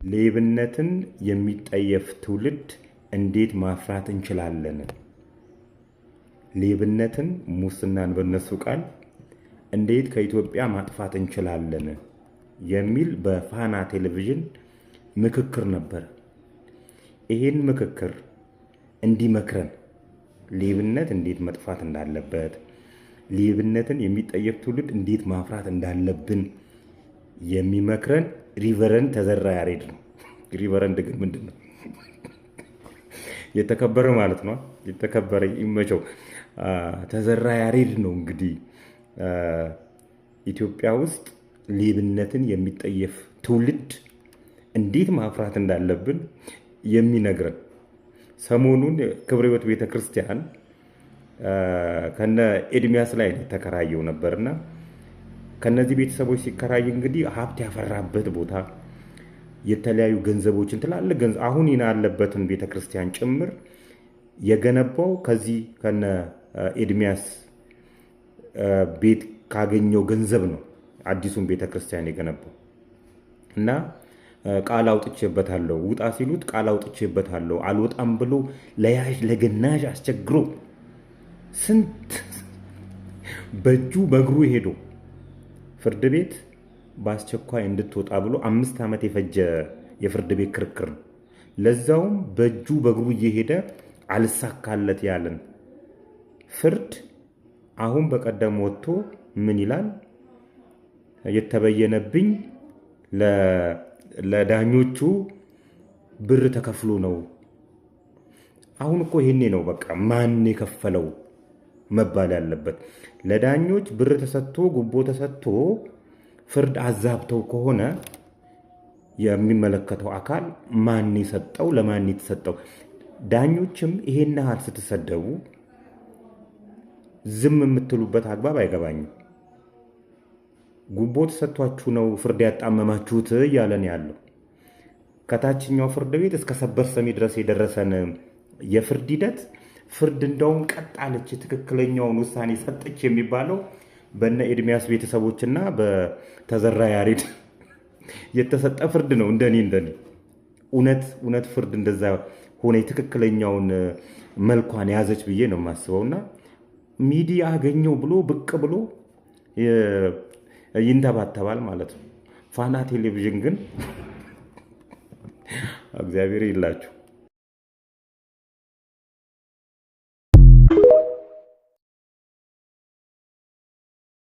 ሌብነትን የሚጠየፍ ትውልድ እንዴት ማፍራት እንችላለን? ሌብነትን፣ ሙስናን በነሱ ቃል እንዴት ከኢትዮጵያ ማጥፋት እንችላለን የሚል በፋና ቴሌቪዥን ምክክር ነበር። ይሄን ምክክር እንዲመክረን ሌብነት እንዴት መጥፋት እንዳለበት፣ ሌብነትን የሚጠየፍ ትውልድ እንዴት ማፍራት እንዳለብን የሚመክረን ሪቨረንድ ተዘራ ያሬድ ነው። ሪቨረንድ ግን ምንድን ነው? የተከበረ ማለት ነው። የተከበረ ይመቸው። ተዘራ ያሬድ ነው እንግዲህ ኢትዮጵያ ውስጥ ሌብነትን የሚጠየፍ ትውልድ እንዴት ማፍራት እንዳለብን የሚነግረን። ሰሞኑን ክብረ ሕይወት ቤተክርስቲያን ከነ ኤድሚያስ ላይ ተከራየው ነበርና ከነዚህ ቤተሰቦች ሲከራይ እንግዲህ ሀብት ያፈራበት ቦታ የተለያዩ ገንዘቦችን ትላልቅ ገንዘብ አሁን ያለበትን ቤተክርስቲያን ጭምር የገነባው ከዚህ ከነ ኤድሚያስ ቤት ካገኘው ገንዘብ ነው። አዲሱን ቤተክርስቲያን የገነባው እና ቃል አውጥቼበታለሁ፣ ውጣ ሲሉት ቃል አውጥቼበታለሁ አልወጣም ብሎ ለያዥ ለገናዥ አስቸግሮ ስንት በእጁ በእግሩ ሄዶ ፍርድ ቤት በአስቸኳይ እንድትወጣ ብሎ 5 ዓመት የፈጀ የፍርድ ቤት ክርክር ነው። ለዛውም በእጁ በእግሩ እየሄደ አልሳካለት ያለን ፍርድ አሁን በቀደም ወጥቶ ምን ይላል? የተበየነብኝ ለዳኞቹ ብር ተከፍሎ ነው። አሁን እኮ ይሄኔ ነው በቃ ማን የከፈለው መባል ያለበት። ለዳኞች ብር ተሰጥቶ ጉቦ ተሰጥቶ ፍርድ አዛብተው ከሆነ የሚመለከተው አካል ማን የሰጠው፣ ለማን የተሰጠው? ዳኞችም ይሄን ያህል ስትሰደቡ ዝም የምትሉበት አግባብ አይገባኝም። ጉቦ ተሰጥቷችሁ ነው ፍርድ ያጣመማችሁት እያለን ያለው ከታችኛው ፍርድ ቤት እስከ ሰበር ሰሚ ድረስ የደረሰን የፍርድ ሂደት ፍርድ እንደውም ቀጥ አለች፣ ትክክለኛውን ውሳኔ ሰጠች የሚባለው በነ ኤድሚያስ ቤተሰቦችና በተዘራ ያሬድ የተሰጠ ፍርድ ነው። እንደኔ እውነት ፍርድ እንደዛ ሆነ ትክክለኛውን መልኳን ያዘች ብዬ ነው የማስበውና ሚዲያ አገኘው ብሎ ብቅ ብሎ ይንተባተባል ማለት ነው። ፋና ቴሌቪዥን ግን እግዚአብሔር ይላችሁ